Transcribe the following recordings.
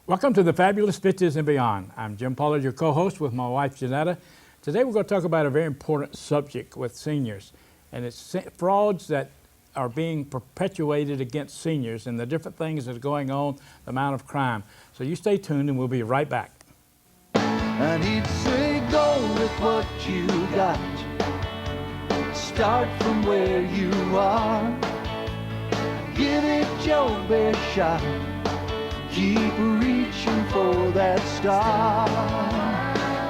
Welcome to the Fabulous Fifties and Beyond. I'm Jim Pollard, your co-host with my wife, Jeanetta. Today we're going to talk about a very important subject with seniors, and it's frauds that are being perpetuated against seniors and the different things that are going on, the amount of crime. So you stay tuned and we'll be right back. And he'd say, go with what you got. Start from where you are. Give it your best shot. Keep reaching for that star.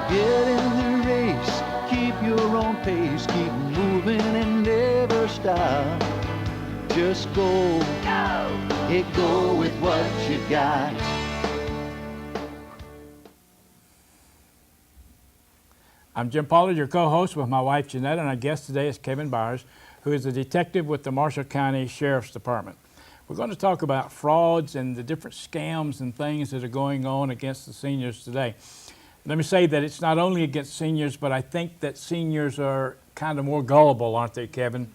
Get in the race, keep your own pace, keep moving and never stop. Just go, go with what you got. I'm Jim Pollard, your co-host with my wife, Jeanetta, and our guest today is Kevin Byers, who is a detective with the Marshall County Sheriff's Department. We're going to talk about frauds and the different scams and things that are going on against the seniors today. Let me say that it's not only against seniors, but I think that seniors are kind of more gullible, aren't they, Kevin?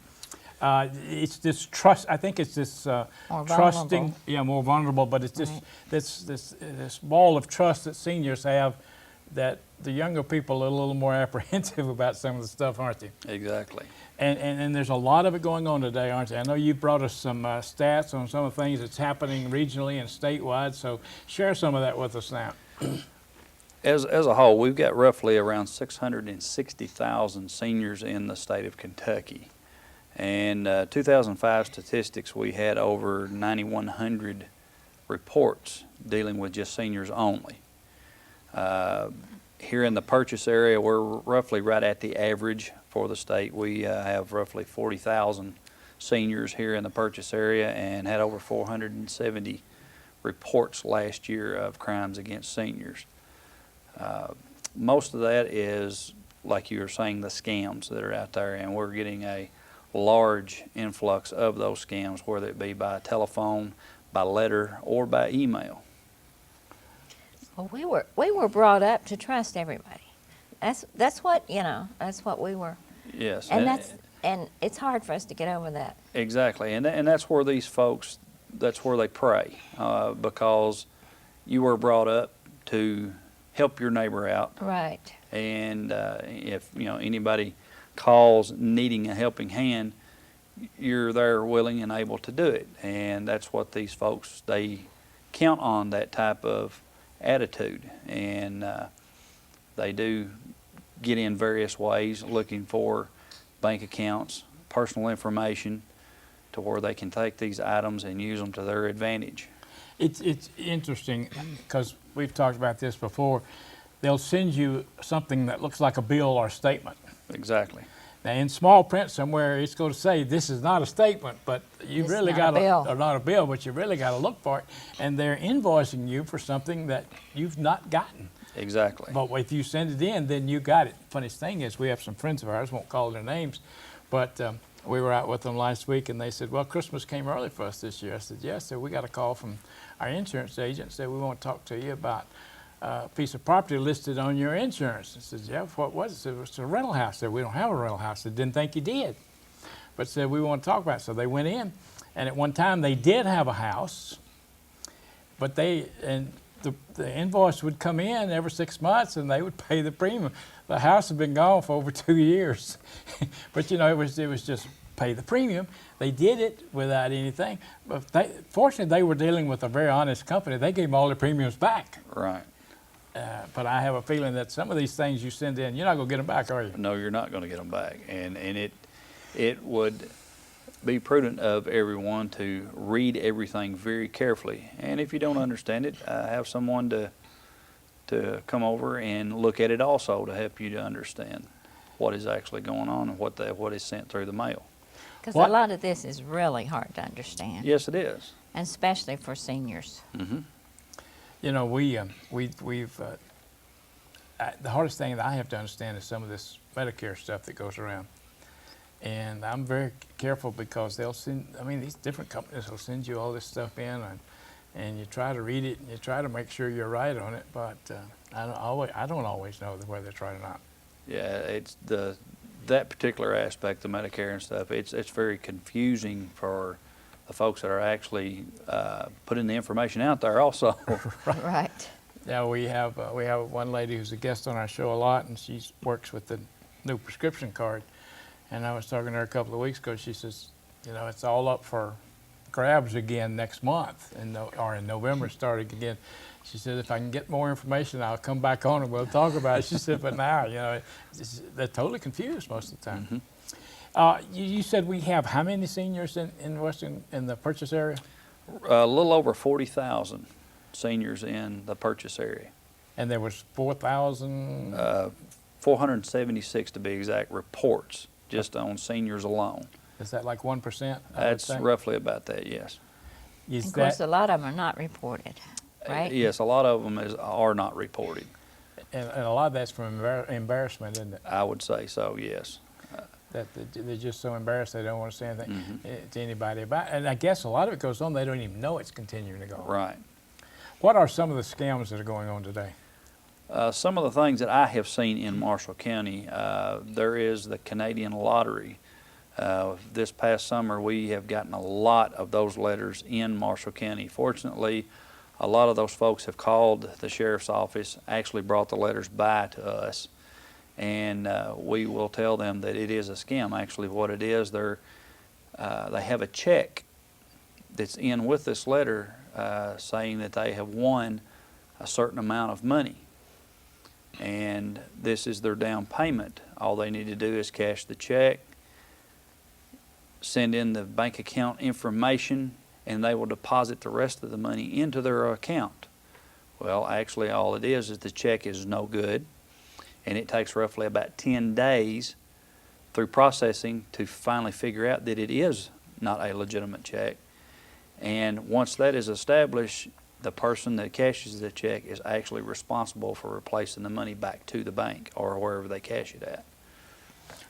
It's this trust. I think it's this trusting, more vulnerable. But it's this wall of trust that seniors have that the younger people are a little more apprehensive about some of the stuff, aren't they? Exactly. And there's a lot of it going on today, aren't there? I know you brought us some stats on some of the things that's happening regionally and statewide, so share some of that with us now. As a whole, we've got roughly around 660,000 seniors in the state of Kentucky. And 2005 statistics, we had over 9,100 reports dealing with just seniors only. Here in the purchase area, we're roughly right at the average for the state. We have roughly 40,000 seniors here in the purchase area and had over 470 reports last year of crimes against seniors. Most of that is, like you were saying, the scams that are out there, and we're getting a large influx of those scams, whether it be by telephone, by letter, or by email. Well, we were brought up to trust everybody. That's what that's what we were. Yes, and it's hard for us to get over that. Exactly, and that's where these folks, that's where they prey, because you were brought up to help your neighbor out. Right. And if anybody calls needing a helping hand, you're there willing and able to do it. And that's what these folks, they count on, that type of attitude. And they do get in various ways looking for bank accounts, personal information, to where they can take these items and use them to their advantage. It's interesting because we've talked about this before. They'll send you something that looks like a bill or a statement. Exactly. Now, in small print somewhere, it's going to say this is not a statement, but you It's really not got a bill. or not a bill, but you really got to look for it. And they're invoicing you for something that you've not gotten. Exactly. But if you send it in, then you got it. Funniest thing is, we have some friends of ours, won't call their names, but we were out with them last week, and they said, well, Christmas came early for us this year. I said, yes. So we got a call from our insurance agent, said, we want to talk to you about a piece of property listed on your insurance. I said, yeah, what was it? I said, it was a rental house. I said, we don't have a rental house. I didn't think you did, but said, we want to talk about it. So they went in, and at one time they did have a house, but the invoice would come in every 6 months and they would pay the premium. The house had been gone for over 2 years, but it was just pay the premium. They did it without anything, but fortunately they were dealing with a very honest company. They gave them all their premiums back. Right. But I have a feeling that some of these things you send in, you're not going to get them back, are you? No, you're not going to get them back. And it would be prudent of everyone to read everything very carefully. And if you don't understand it, have someone to come over and look at it also to help you to understand what is actually going on and what is sent through the mail. Because a lot of this is really hard to understand. Yes, it is. And especially for seniors. Mm-hmm. We've the hardest thing that I have to understand is some of this Medicare stuff that goes around. And I'm very careful because they'll send, these different companies will send you all this stuff in, and you try to read it and you try to make sure you're right on it, but I don't always know whether they're right or not. Yeah, it's that particular aspect of Medicare and stuff. It's very confusing for the folks that are actually putting the information out there also. Right. Yeah, we have one lady who's a guest on our show a lot, and she works with the new prescription card. And I was talking to her a couple of weeks ago. She says, you know, it's all up for grabs again next month, or in November starting again. She said, if I can get more information, I'll come back on and we'll talk about it. She said, but now, you know, they're totally confused most of the time. You said we have how many seniors in the purchase area? A little over 40,000 seniors in the purchase area. And there was 4,000? 476 to be exact reports just on seniors alone. Is that like 1%? That's roughly about that, yes. Is Of course, that, a lot of them are not reported, right? Yes, a lot of them are not reported. and a lot of that's from embarrassment, isn't it? I would say so, yes. That they're just so embarrassed they don't want to say anything to anybody about it. And I guess a lot of it goes on, they don't even know it's continuing to go on. Right. What are some of the scams that are going on today? Some of the things that I have seen in Marshall County, there is the Canadian lottery. This past summer, we have gotten a lot of those letters in Marshall County. Fortunately, a lot of those folks have called the sheriff's office, actually brought the letters by to us, and we will tell them that it is a scam. Actually, what it is, they have a check that's in with this letter saying that they have won a certain amount of money, and this is their down payment. All they need to do is cash the check, send in the bank account information, and they will deposit the rest of the money into their account. Well, actually all it is the check is no good, and it takes roughly about 10 days through processing to finally figure out that it is not a legitimate check. And once that is established, the person that cashes the check is actually responsible for replacing the money back to the bank or wherever they cash it at.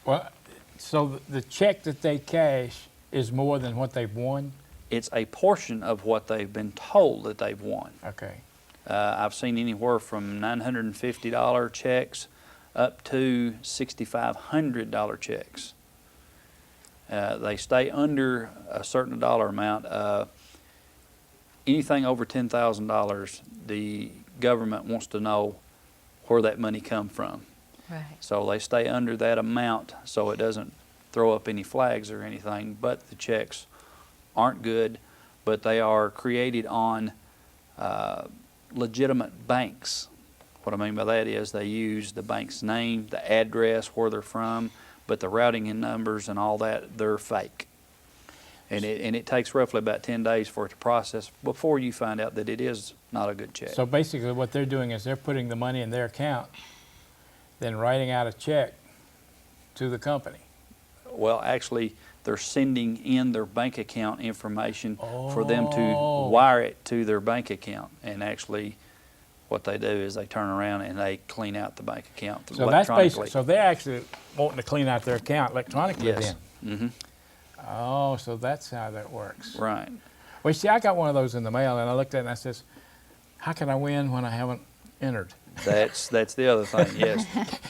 Well, so the check that they cash is more than what they've won? It's a portion of what they've been told that they've won. Okay. I've seen anywhere from $950 checks up to $6,500 checks. They stay under a certain dollar amount. Anything over $10,000, the government wants to know where that money come from. Right. So they stay under that amount so it doesn't throw up any flags or anything, but the checks aren't good, but they are created on legitimate banks. What I mean by that is they use the bank's name, the address, where they're from, but the routing and numbers and all that, they're fake. And it takes roughly about 10 days for it to process before you find out that it is not a good check. So basically what they're doing is they're putting the money in their account, then writing out a check to the company. Well, actually, they're sending in their bank account information for them to wire it to their bank account. And actually, what they do is they turn around and they clean out the bank account So electronically. that's basically, so they're actually wanting to clean out their account electronically Yes. then? Mm-hmm. Oh, so that's how that works. Right. Well, see, I got one of those in the mail, and I looked at it and I says, how can I win when I haven't entered? That's the other thing, yes.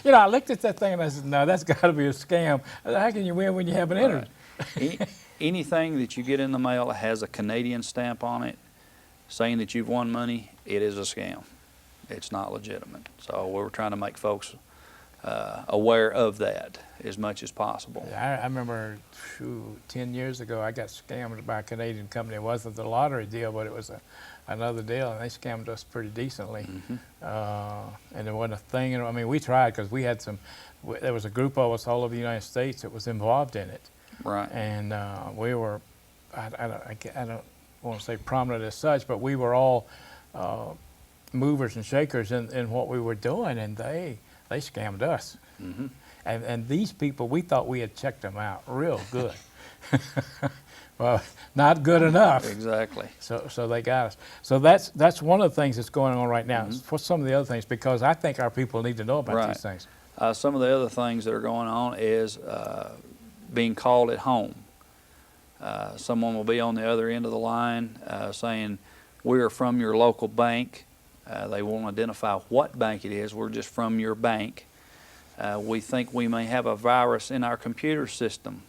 You know, I looked at that thing and I said, no, that's got to be a scam. How can you win when you haven't entered? Anything that you get in the mail that has a Canadian stamp on it saying that you've won money, it is a scam. It's not legitimate. So we're trying to make folks aware of that as much as possible. I remember 10 years ago, I got scammed by a Canadian company. It wasn't the lottery deal, but it was another deal, and they scammed us pretty decently. And there wasn't a thing. I mean, we tried because we had there was a group of us all over the United States that was involved in it. Right. And we were, I don't want to say prominent as such, but we were all movers and shakers in what we were doing, and they scammed us. And these people, we thought we had checked them out real good. Well, not good enough. Exactly. So they got us. So that's one of the things that's going on right now. What's some of the other things? Because I think our people need to know about these things. Some of the other things that are going on is being called at home. Someone will be on the other end of the line saying, we are from your local bank. They won't identify what bank it is. We're just from your bank. We think we may have a virus in our computer system.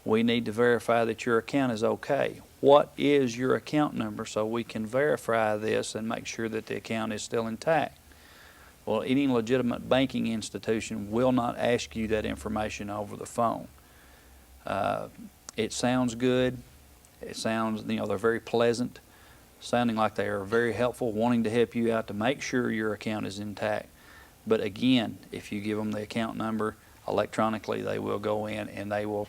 we need to verify that your account is okay. What is your account number so we can verify this and make sure that the account is still intact? Well, any legitimate banking institution will not ask you that information over the phone. It sounds good. It sounds, they're very pleasant, sounding like they are very helpful, wanting to help you out to make sure your account is intact. But again, if you give them the account number electronically, they will go in and they will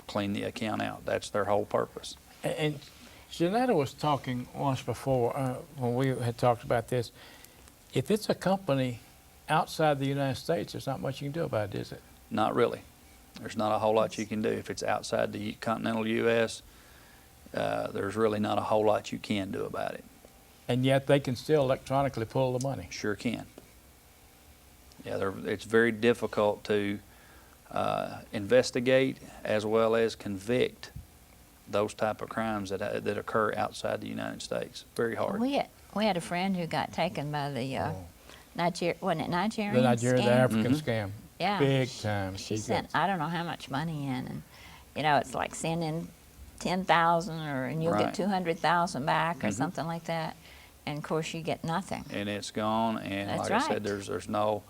clean the account out. That's their whole purpose. And Jeanetta was talking once before when we had talked about this. If it's a company outside the United States, there's not much you can do about it, is it? Not really. There's not a whole lot you can do. If it's outside the continental U.S., there's really not a whole lot you can do about it. And yet they can still electronically pull the money. Sure can. Yeah, it's very difficult to investigate as well as convict those type of crimes that occur outside the United States. Very hard. We had a friend who got taken by the wasn't it Nigerian The Nigerian, the scam? African scam. Yeah. Big time. She sent I don't know how much money in, and it's like sending 10,000 and you'll Right. get 200,000 back or Mhm. something like that, and of course you get nothing. And it's gone, and That's like I said, right. there's no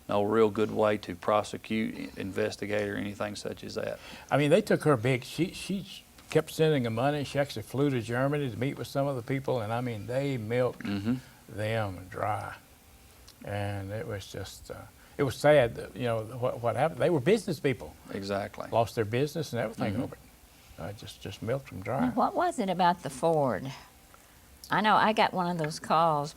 real good way to prosecute, investigate, or anything such as that. I mean, they took her big. She kept sending them money. She actually flew to Germany to meet with some of the people, and I mean, they milked them dry. And it was just, it was sad that, what happened. They were business people. Exactly. Lost their business and everything over it. Just milked them dry. Now, what was it about the Ford? I know I got one of those calls,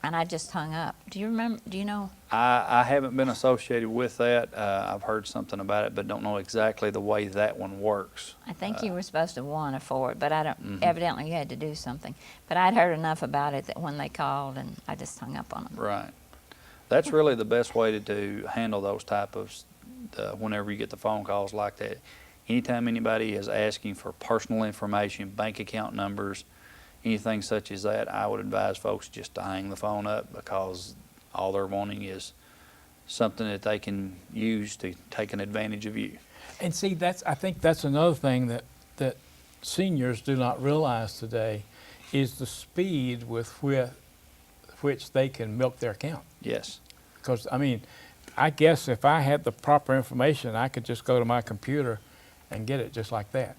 and I just hung up. Do you remember? Do you know? I haven't been associated with that. I've heard something about it, but don't know exactly the way that one works. I think you were supposed to want a Ford, but I don't. Evidently, you had to do something. But I'd heard enough about it that when they called, and I just hung up on them. Right. That's really the best way to handle those type of, whenever you get the phone calls like that. Anytime anybody is asking for personal information, bank account numbers, anything such as that, I would advise folks just to hang the phone up, because all they're wanting is something that they can use to take an advantage of you. And see, I think that's another thing that seniors do not realize today is the speed with which they can milk their account. Yes. Because, I mean, I guess if I had the proper information, I could just go to my computer and get it just like that.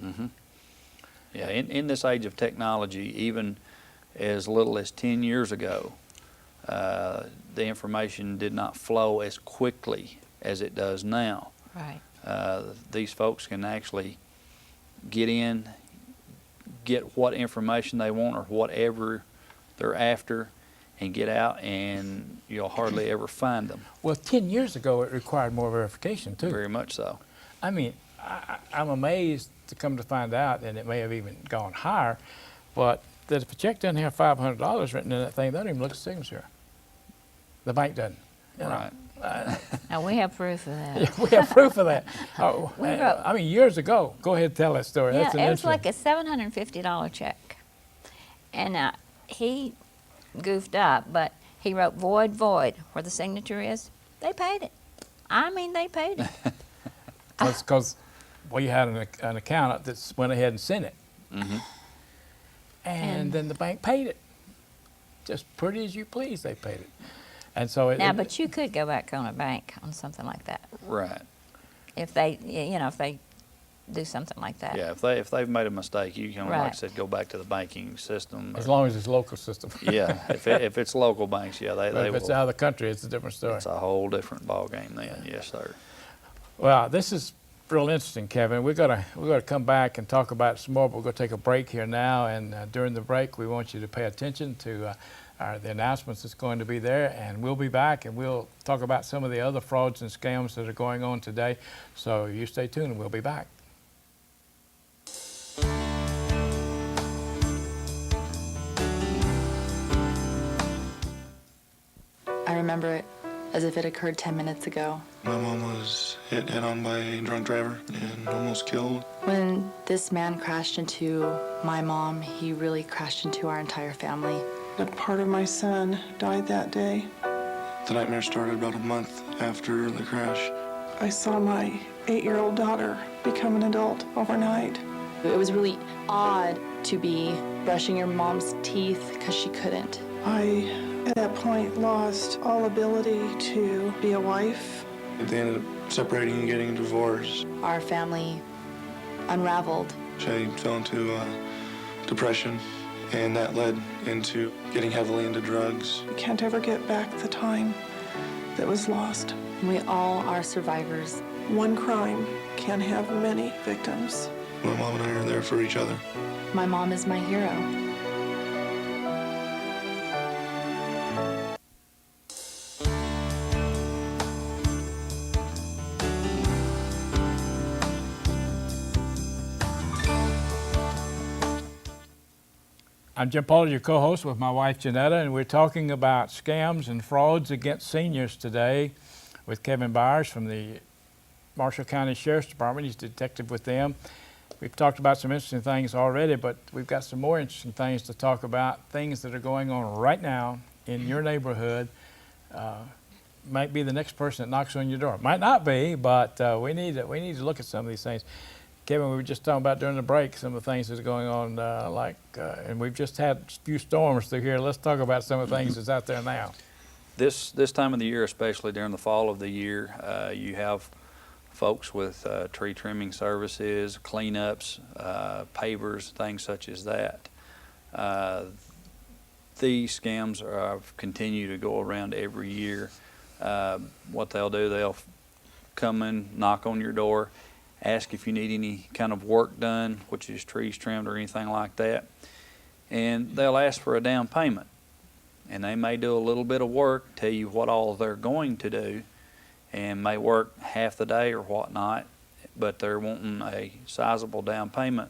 Yeah, in this age of technology, even as little as 10 years ago, the information did not flow as quickly as it does now. Right. These folks can actually get in, get what information they want or whatever they're after, and get out, and you'll hardly ever find them. Well, 10 years ago, it required more verification, too. Very much so. I mean, I'm amazed to come to find out, and it may have even gone higher, but that if a check doesn't have $500 written in that thing, they don't even look at the signature. The bank doesn't. Right. Now, we have proof of that. We have proof of that. Oh, We wrote- I mean, years ago. Go ahead and tell that story. Yeah, That's an it was interesting. like a $750 check. And he goofed up, but he wrote void, void, where the signature is. They paid it. I mean, they paid it. Because we had an accountant that went ahead and sent it. And then the bank paid it. Just pretty as you please, they paid it. And so Now, but you could go back on a bank on something like that. Right. If they, if they do something like that. Yeah, if they've made a mistake, you can, like I Right. said, go back to the banking system. as long as it's local system. Yeah, if it's local banks, yeah, But they if it's will. out of the country, it's a different story. It's a whole different ballgame then. Yes, sir. Well, this is real interesting, Kevin. We're gonna come back and talk about it some more, but we're gonna take a break here now. And during the break, we want you to pay attention to the announcements that's going to be there, and we'll be back and we'll talk about some of the other frauds and scams that are going on today. So you stay tuned, and we'll be back. I remember it as if it occurred 10 minutes ago. My mom was hit head-on by a drunk driver and almost killed. When this man crashed into my mom, he really crashed into our entire family. A part of my son died that day. The nightmare started about a month after the crash. I saw my 8-year-old daughter become an adult overnight. It was really odd to be brushing your mom's teeth because she couldn't. I, at that point, lost all ability to be a wife. They ended up separating and getting a divorce. Our family unraveled. She fell into depression, and that led into getting heavily into drugs. You can't ever get back the time that was lost. We all are survivors. One crime can have many victims. My mom and I are there for each other. My mom is my hero. I'm Jim Pollard, your co-host with my wife Jeanetta, and we're talking about scams and frauds against seniors today with Kevin Byers from the Marshall County Sheriff's Department. He's a detective with them. We've talked about some interesting things already, but we've got some more interesting things to talk about, things that are going on right now in your neighborhood. Might be the next person that knocks on your door. Might not be, but we need to look at some of these things. Kevin, we were just talking about during the break some of the things that are going on, and we've just had a few storms through here. Let's talk about some of the things that's out there now. This time of the year, especially during the fall of the year, you have folks with tree trimming services, cleanups, pavers, things such as that. These scams continue to go around every year. What they'll do, they'll come and knock on your door, ask if you need any kind of work done, which is trees trimmed or anything like that, and they'll ask for a down payment. And they may do a little bit of work, tell you what all they're going to do, and may work half the day or whatnot, but they're wanting a sizable down payment,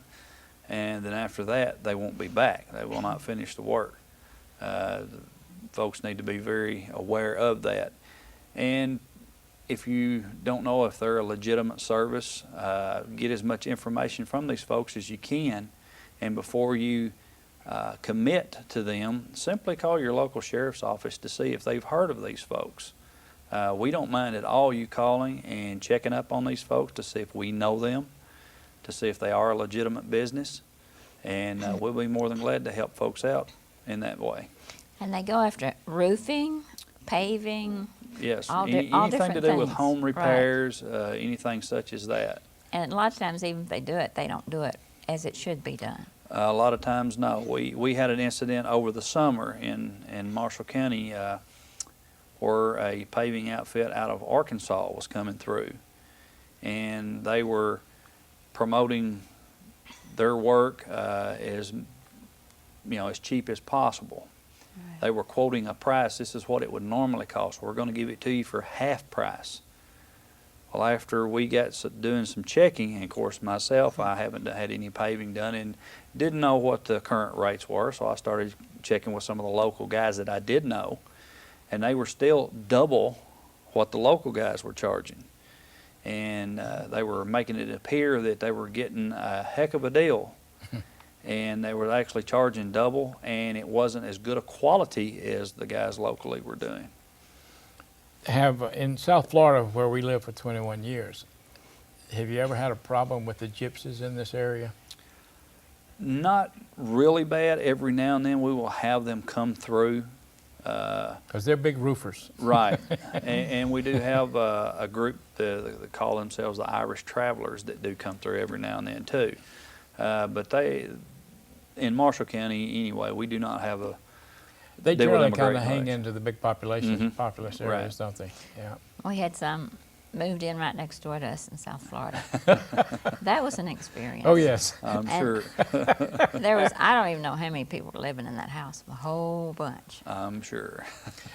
and then after that they won't be back. They will not finish the work. Folks need to be very aware of that. And if you don't know if they're a legitimate service, get as much information from these folks as you can, and before you commit to them, simply call your local sheriff's office to see if they've heard of these folks. We don't mind at all you calling and checking up on these folks to see if we know them, to see if they are a legitimate business, and we'll be more than glad to help folks out in that way. And they go after roofing, paving. Yes, all anything different to do with things. home Right. repairs, anything such as that. And a lot of times, even if they do it, they don't do it as it should be done. A lot of times, no. We had an incident over the summer in Marshall County where a paving outfit out of Arkansas was coming through, and they were promoting their work as cheap as possible. Right. They were quoting a price. This is what it would normally cost. We're going to give it to you for half price. Well, after we got doing some checking, and of course myself, I haven't had any paving done and didn't know what the current rates were, so I started checking with some of the local guys that I did know, and they were still double what the local guys were charging. And they were making it appear that they were getting a heck of a deal, and they were actually charging double, and it wasn't as good a quality as the guys locally were doing. In South Florida, where we lived for 21 years, have you ever had a problem with the gypsies in this area? Not really bad. Every now and then we will have them come through. Because they're big roofers. Right. and we do have a group that call themselves the Irish Travelers that do come through every now and then too. But in Marshall County anyway, we do not have a They deal with generally them a kind great of hang much. into the big populous areas, Right. don't they? Yeah. We had some moved in right next door to us in South Florida. That was an experience. Oh, yes. I'm And- sure. There was, I don't even know how many people were living in that house, a whole bunch. I'm sure.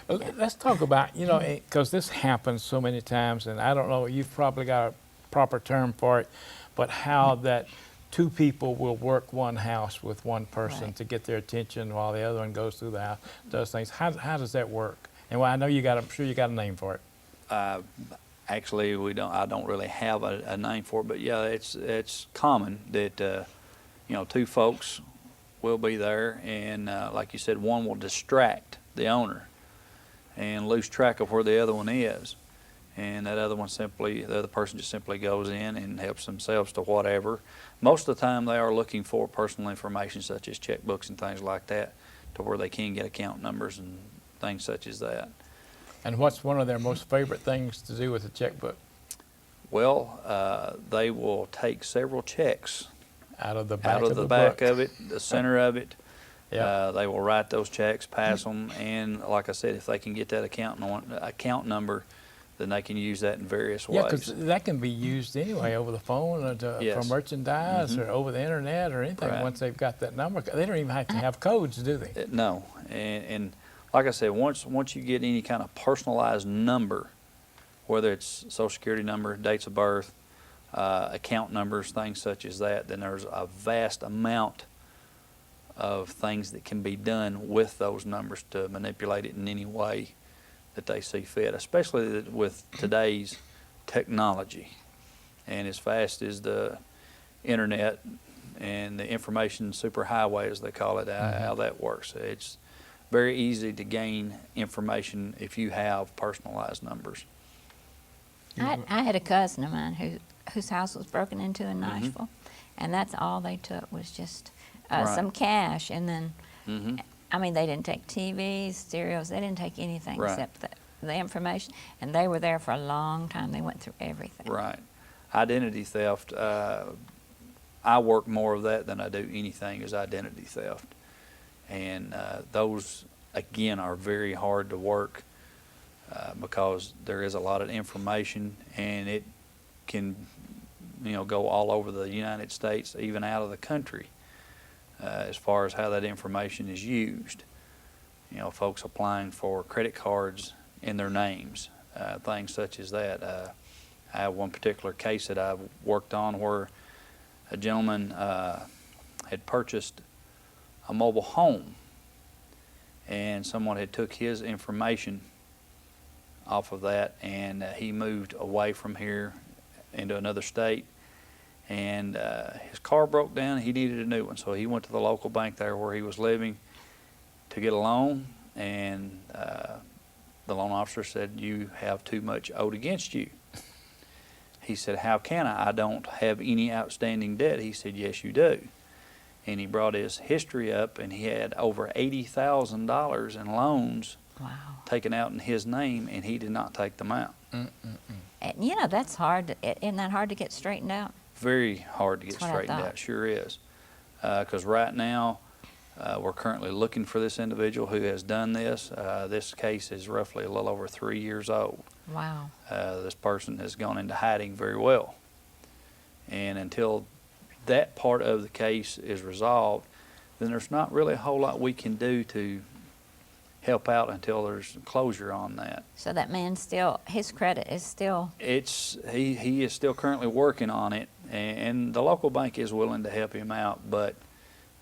Well, let's talk about, because this happens so many times, and I don't know, you've probably got a proper term for it, but how that two people will work one house with one person Right. to get their attention while the other one goes through the house, does things. How does that work? And well, I know I'm sure you got a name for it. Actually, I don't really have a name for it, but yeah, it's common that two folks will be there, and like you said, one will distract the owner and lose track of where the other one is, and that other one the other person just simply goes in and helps themselves to whatever. Most of the time they are looking for personal information such as checkbooks and things like that, to where they can get account numbers and things such as that. And what's one of their most favorite things to do with a checkbook? Well, they will take several checks Out of the back out of of the the back book. of it, the center of it. Yeah. They will write those checks, pass them, and like I said, if they can get that account number, then they can use that in various Yeah, ways. because that can be used anyway over the phone or for Yes. merchandise or over the internet or anything. Right. Once they've got that number, they don't even have to have codes, do they? No, and like I said, once you get any kind of personalized number, whether it's Social Security number, dates of birth, account numbers, things such as that, then there's a vast amount of things that can be done with those numbers to manipulate it in any way that they see fit, especially with today's technology. And as fast as the internet and the information superhighway, as they call it, how that works. It's very easy to gain information if you have personalized numbers. I had a cousin of mine whose house was broken into in Nashville, and that's all they took was just Right. some cash, and then, I mean, they didn't take TVs, stereos, they didn't take anything Right. except the information, and they were there for a long time. They went through everything. Right. Identity theft, I work more of that than I do anything is identity theft. And those, again, are very hard to work because there is a lot of information, and it can, go all over the United States, even out of the country, as far as how that information is used. Folks applying for credit cards in their names, things such as that. I have one particular case that I've worked on where a gentleman had purchased a mobile home, and someone had took his information off of that, and he moved away from here into another state, and his car broke down. He needed a new one, so he went to the local bank there where he was living to get a loan, and the loan officer said, "You have too much owed against you." He said, "How can I? I don't have any outstanding debt." He said, "Yes, you do." And he brought his history up, and he had over $80,000 in loans Wow. taken out in his name, and he did not take them out. And, that's hard. Isn't that hard to get straightened out? Very hard to get That's what I straightened thought. out, sure is. Because right now, we're currently looking for this individual who has done this. This case is roughly a little over 3 years old. Wow. This person has gone into hiding very well. And until that part of the case is resolved, then there's not really a whole lot we can do to help out until there's closure on that. So that man still, his credit is still, He is still currently working on it, and the local bank is willing to help him out, but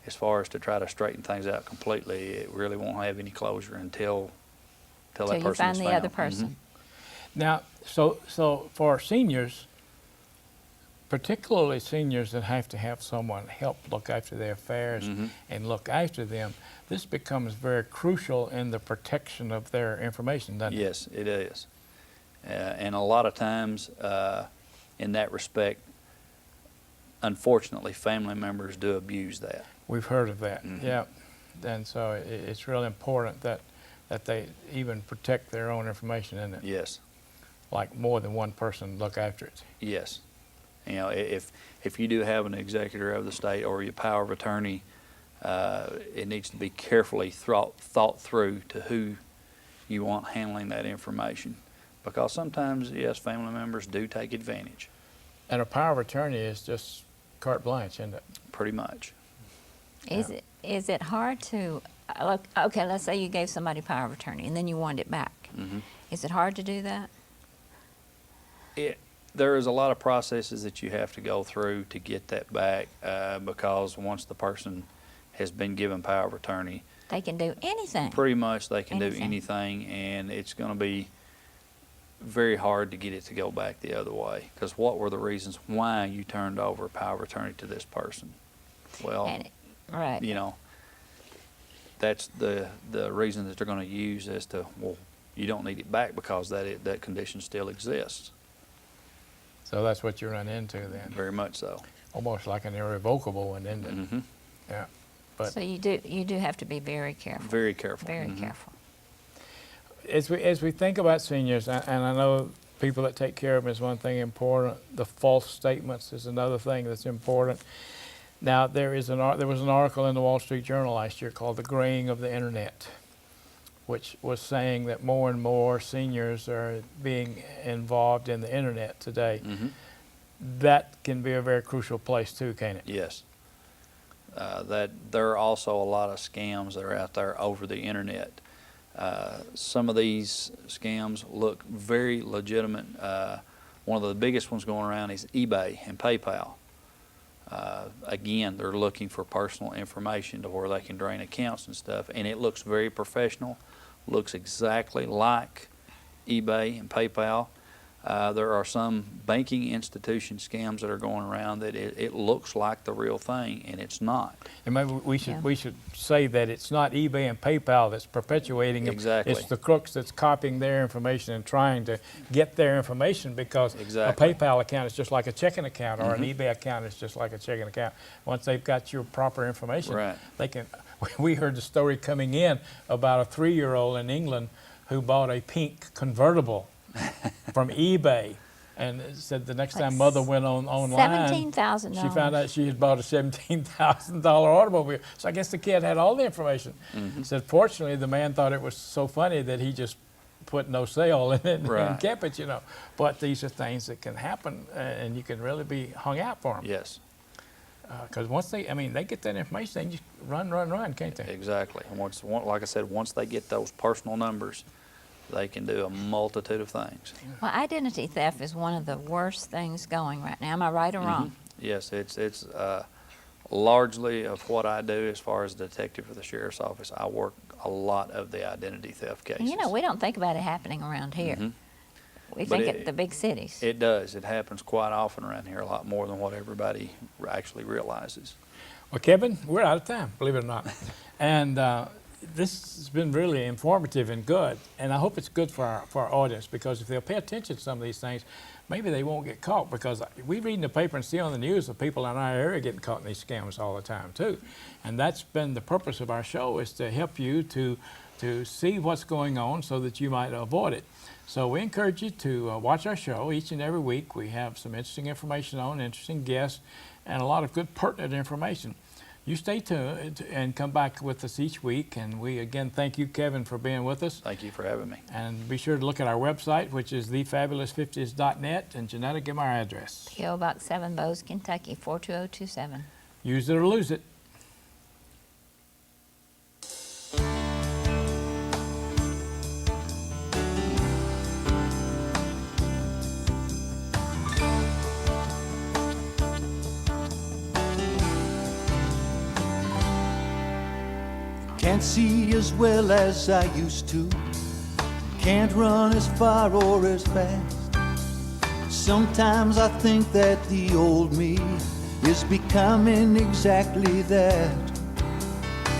as far as to try to straighten things out completely, it really won't have any closure until that till person you find is the found. other person. Now, so for seniors, particularly seniors that have to have someone help look after their affairs and look after them, this becomes very crucial in the protection of their information, doesn't it? Yes, it is. And a lot of times, in that respect, unfortunately, family members do abuse that. We've heard of that, yeah. And so it's really important that they even protect their own information, isn't it? Yes, Like more than one person look after it. yes. If you do have an executor of the state or your power of attorney, it needs to be carefully thought through to who you want handling that information. Because sometimes, yes, family members do take advantage, And a power of attorney is just carte blanche, isn't it? pretty much. Is it hard to, look, okay, let's say you gave somebody power of attorney and then you wanted it back. Is it hard to do that? There is a lot of processes that you have to go through to get that back, because once the person has been given power of attorney, They can do anything. pretty much they can do Anything. anything, and it's going to be very hard to get it to go back the other way. Because what were the reasons why you turned over power of attorney to this person? Well, And that's the reason that they're going to use as to, well, you don't need it back because that condition still exists. So that's what you run into then. Very much so. Almost like an irrevocable one, isn't it? Mm-hmm. Yeah. But So you do have to be very careful. Very careful. Very Mhm. careful. as we think about seniors, and I know people that take care of them is one thing important. The false statements is another thing that's important. Now there was an article in the Wall Street Journal last year called "The Graying of the Internet," which was saying that more and more seniors are being involved in the internet today. Mm-hmm. That can be a very crucial place too, can't it? Yes. That there are also a lot of scams that are out there over the internet. Some of these scams look very legitimate. One of the biggest ones going around is eBay and PayPal. Again, they're looking for personal information to where they can drain accounts and stuff, and it looks very professional, looks exactly like eBay and PayPal. There are some banking institution scams that are going around that it looks like the real thing, and it's not. And maybe we should say that it's not eBay and PayPal that's perpetuating them. Exactly. It's the crooks that's copying their information and trying to get their information, because Exactly. a PayPal account is just like a checking account, or Mhm. an eBay account is just like a checking account. Once they've got your proper information, Right. they can. We heard the story coming in about a 3-year-old in England who bought a pink convertible from eBay, and it said the next time mother went online, $17,000. she found out she had bought a $17,000 automobile. So I guess the kid had all the information. Mm-hmm. Said fortunately the man thought it was so funny that he just put no sale in it and Right. kept it, But these are things that can happen, and you can really be hung out for them. Yes, Because once they get that information, they just run, can't they? exactly. And like I said, once they get those personal numbers, they can do a multitude of things. Well, identity theft is one of the worst things going right now. Am I right or wrong? Yes, it's largely of what I do as far as detective for the sheriff's office. I work a lot of the identity theft cases. And we don't think about it happening around here. Mhm. We But think at the big cities. It does. It happens quite often around here, a lot more than what everybody actually realizes. Well, Kevin, we're out of time, believe it or not. And this has been really informative and good. And I hope it's good for our audience, because if they'll pay attention to some of these things, maybe they won't get caught, because we read in the paper and see on the news of people in our area getting caught in these scams all the time too. And that's been the purpose of our show, is to help you to see what's going on so that you might avoid it. So we encourage you to watch our show each and every week. We have some interesting information on, interesting guests, and a lot of good pertinent information. You stay tuned and come back with us each week. And we again thank you, Kevin, for being with us. Thank you for having me. And be sure to look at our website, which is thefabulousfifties.net. And Jeanetta, give me our address. P.O. Box 7, Bose, Kentucky, 42027. Use it or lose it. Can't see as well as I used to. Can't run as far or as fast. Sometimes I think that the old me is becoming exactly that.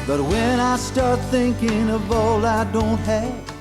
But when I start thinking of all I don't have,